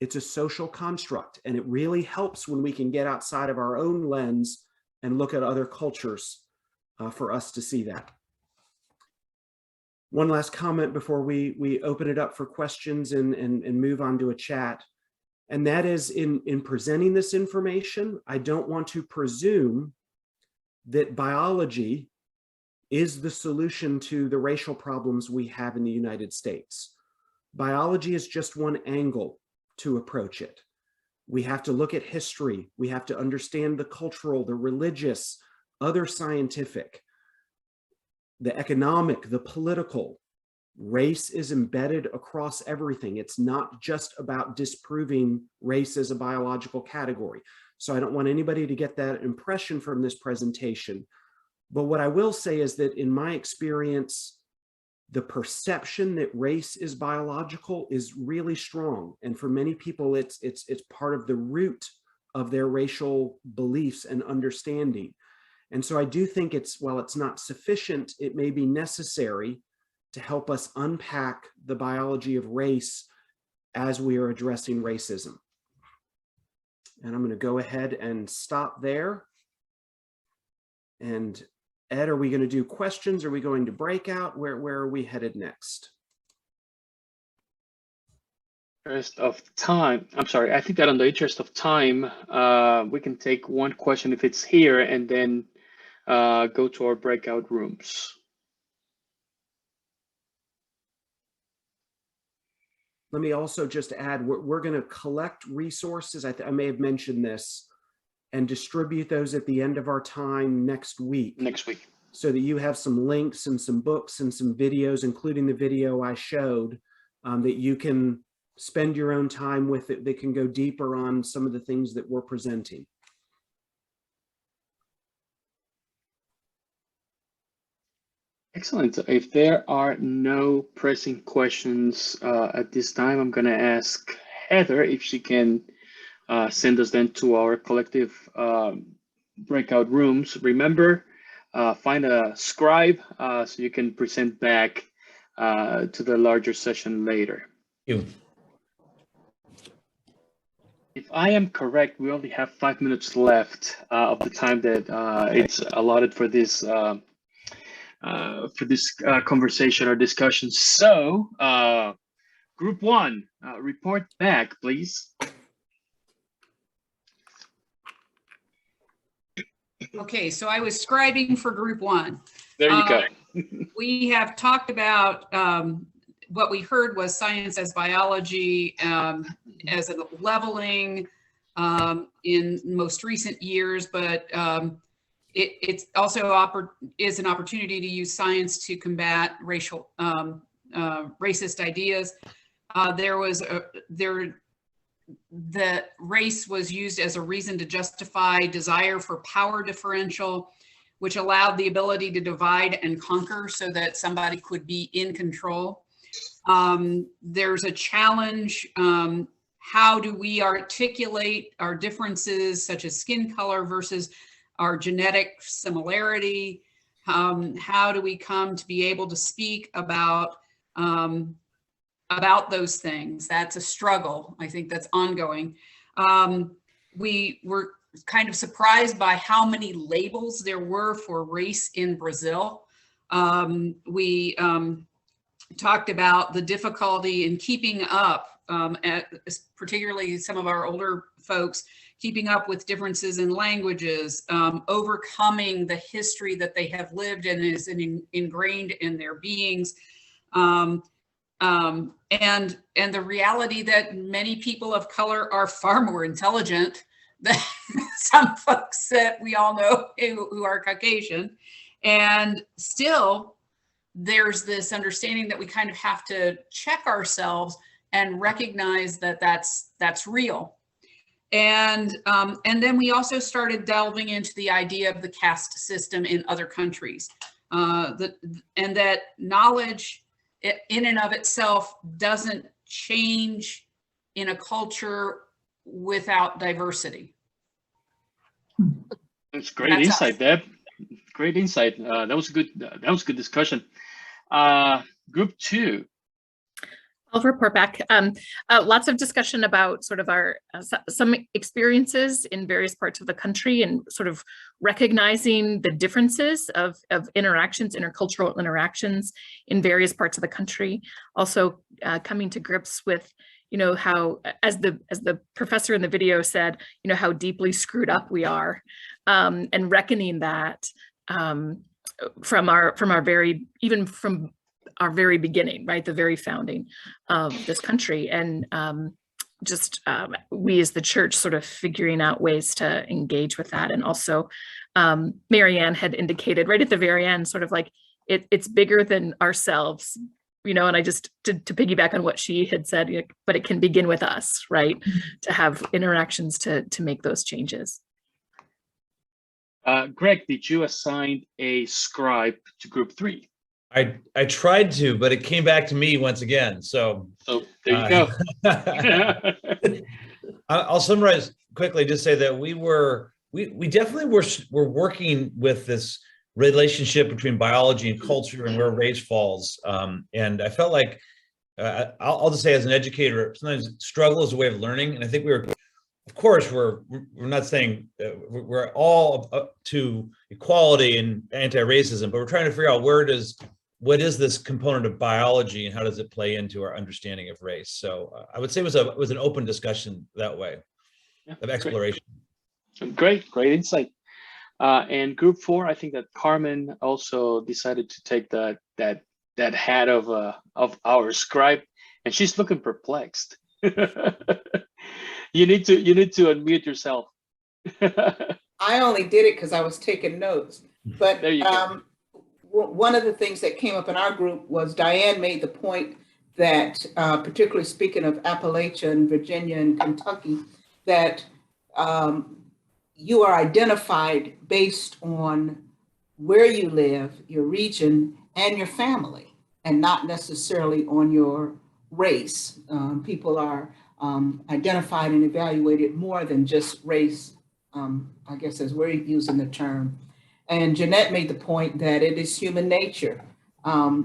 It's a social construct, and it really helps when we can get outside of our own lens and look at other cultures for us to see that. One last comment before we open it up for questions and move on to a chat. And that is, in presenting this information, I don't want to presume that biology is the solution to the racial problems we have in the United States. Biology is just one angle to approach it. We have to look at history. We have to understand the cultural, the religious, other scientific, the economic, the political. Race is embedded across everything. It's not just about disproving race as a biological category. So I don't want anybody to get that impression from this presentation. But what I will say is that in my experience, the perception that race is biological is really strong. And for many people, it's part of the root of their racial beliefs and understanding. And so I do think while it's not sufficient, it may be necessary to help us unpack the biology of race as we are addressing racism. And I'm going to go ahead and stop there. And Ed, are we going to do questions? Are we going to breakout? Where are we headed next? Interest of time. I'm sorry. I think that on the interest of time, we can take one question if it's here and then go to our breakout rooms. Let me also just add, we're going to collect resources. I may have mentioned this. and distribute those at the end of our time next week, Next week. so that you have some links and some books and some videos, including the video I showed, that you can spend your own time with it, that can go deeper on some of the things that we're presenting. Excellent. If there are no pressing questions at this time, I'm going to ask Heather if she can send us then to our collective breakout rooms. Remember, find a scribe so you can present back to the larger session later. You. If I am correct, we only have 5 minutes left of the time that it's allotted for this conversation or discussion. So, group one, report back, please. Okay, so I was scribing for group one. There you go. We have talked about what we heard was science as biology, as a leveling in most recent years, but it's also is an opportunity to use science to combat racist ideas. The race was used as a reason to justify desire for power differential, which allowed the ability to divide and conquer so that somebody could be in control. There's a challenge. How do we articulate our differences, such as skin color versus our genetic similarity? How do we come to be able to speak about those things? That's a struggle. I think that's ongoing. We were kind of surprised by how many labels there were for race in Brazil. We talked about the difficulty in keeping up, particularly some of our older folks, keeping up with differences in languages, overcoming the history that they have lived and is ingrained in their beings. And the reality that many people of color are far more intelligent than some folks that we all know who are Caucasian. And still, there's this understanding that we kind of have to check ourselves and recognize that that's real. And then we also started delving into the idea of the caste system in other countries, and that knowledge in and of itself doesn't change in a culture without diversity. That's great insight, Deb. Great insight. That was a good discussion. Group two. I'll report back. Lots of discussion about sort of our some experiences in various parts of the country and sort of recognizing the differences of interactions, intercultural interactions in various parts of the country. Also coming to grips with, you know, how, as the professor in the video said, you know, how deeply screwed up we are, and reckoning that from our very beginning, right? The very founding of this country. And we as the church sort of figuring out ways to engage with that. And also Marianne had indicated right at the very end, sort of like it's bigger than ourselves, you know, and I just, to piggyback on what she had said, but it can begin with us, right? To have interactions to make those changes. Greg, did you assign a scribe to group three? I tried to, but it came back to me once again. So there you go. I'll summarize quickly, just say that we definitely were working with this relationship between biology and culture and where race falls. And I felt like, I'll just say as an educator, sometimes struggle is a way of learning. And I think of course, we're not saying we're all up to equality and anti-racism, but we're trying to figure out what is this component of biology and how does it play into our understanding of race? So I would say it was an open discussion that way of exploration. Great insight. And group four, I think that Carmen also decided to take that hat of our scribe, and she's looking perplexed. You need to unmute yourself. I only did it because I was taking notes. But There you go. one of the things that came up in our group was Diane made the point that, particularly speaking of Appalachia and Virginia and Kentucky, that you are identified based on where you live, your region, and your family, and not necessarily on your race. People are identified and evaluated more than just race, I guess as we're using the term. And Jeanette made the point that it is human nature.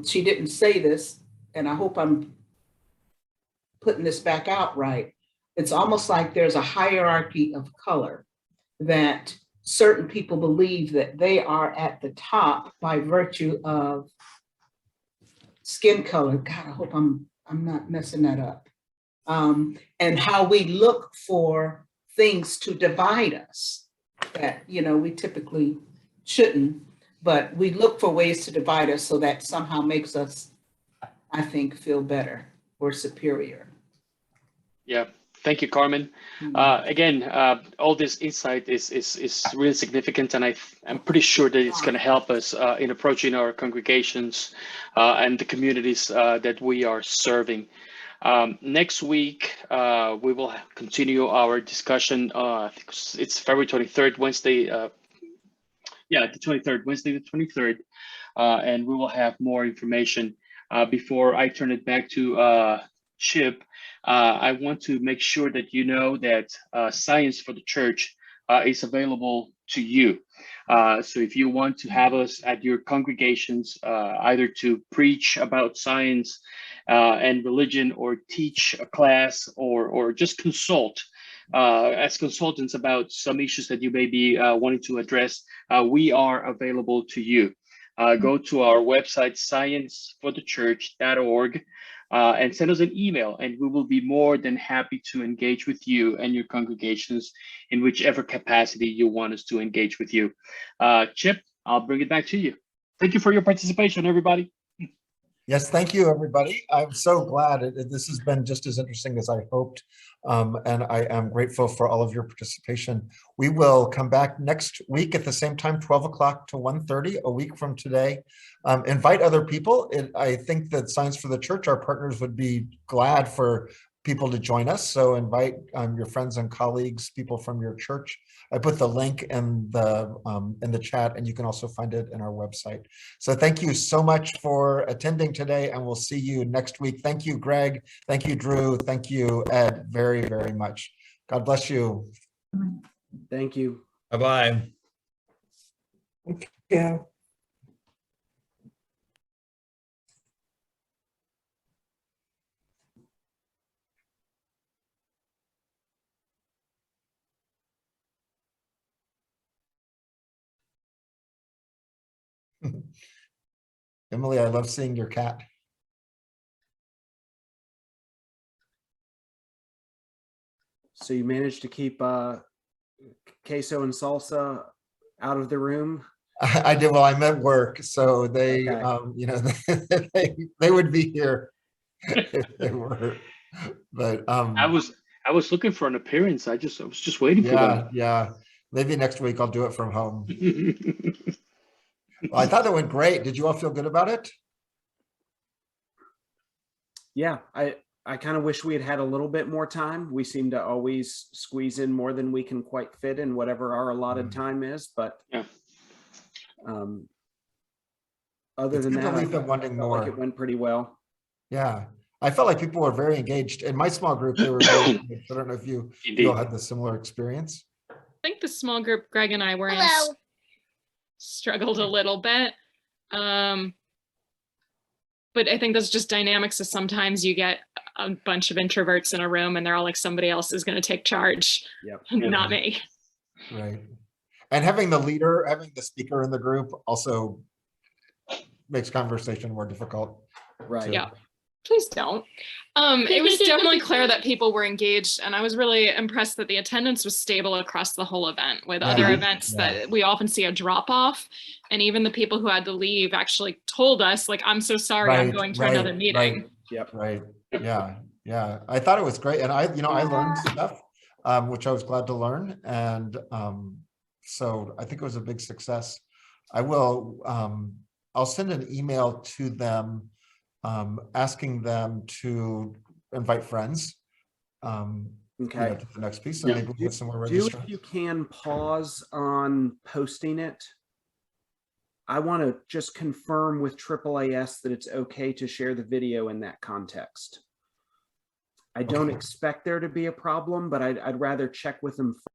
She didn't say this, and I hope I'm putting this back out right. It's almost like there's a hierarchy of color, that certain people believe that they are at the top by virtue of skin color. God, I hope I'm not messing that up. And how we look for things to divide us that, you know, we typically shouldn't, but we look for ways to divide us so that somehow makes us, I think, feel better or superior. Yeah. Thank you, Carmen. Again, all this insight is really significant, and I'm pretty sure that it's going to help us in approaching our congregations and the communities that we are serving. Next week, we will continue our discussion. I think it's February 23rd, Wednesday. Yeah, the 23rd, Wednesday the 23rd, and we will have more information. Before I turn it back to Chip, I want to make sure that you know that Science for the Church is available to you. So if you want to have us at your congregations, either to preach about science and religion, or teach a class, or just consult as consultants about some issues that you may be wanting to address, we are available to you. Go to our website, scienceforthechurch.org. And send us an email, and we will be more than happy to engage with you and your congregations in whichever capacity you want us to engage with you. Chip, I'll bring it back to you. Thank you for your participation, everybody. Yes, thank you, everybody. I'm so glad this has been just as interesting as I hoped. And I am grateful for all of your participation. We will come back next week at the same time, 12 o'clock to 1:30, a week from today. Invite other people. I think that Science for the Church, our partners, would be glad for people to join us. So invite your friends and colleagues, people from your church. I put the link in the chat, and you can also find it in our website. So thank you so much for attending today, and we'll see you next week. Thank you, Greg. Thank you, Drew. Thank you, Ed, very, very much. God bless you. Thank you. Bye-bye. Yeah. Emily, I love seeing your cat. So you managed to keep queso and salsa out of the room? I did. Well, I'm at work, so they, Okay. you know, they would be here if they were. But I was looking for an appearance. I was just waiting for one. yeah. Maybe next week I'll do it from home. Well, I thought it went great. Did you all feel good about it? Yeah, I kind of wish we had had a little bit more time. We seem to always squeeze in more than we can quite fit in whatever our allotted time is, but Yeah. Other It's than good to that, leave them wanting I felt like more. it went pretty well. Yeah, I felt like people were very engaged. In my small group, they were very engaged. I don't know if you all had the similar experience. I think the small group Greg and I were in struggled a little bit. But I think that's just dynamics of sometimes you get a bunch of introverts in a room and they're all like, somebody else is going to take charge. Yep. Not me. Right. And having the speaker in the group also makes conversation more difficult. Right. Yeah. Please don't. It was definitely clear that people were engaged, and I was really impressed that the attendance was stable across the whole event. With other events that we often see a drop off, and even the people who had to leave actually told us, like, I'm so sorry, I'm going to another meeting. Yep. Right. Yeah. I thought it was great, and I learned stuff. which I was glad to learn. And so I think it was a big success. I will, I'll send an email to them asking them to invite friends Okay. to the next piece. So maybe we'll get some more Do registration. if you can pause on posting it. I want to just confirm with AAAS that it's okay to share the video in that context. I don't expect there to be a problem, but I'd rather check with them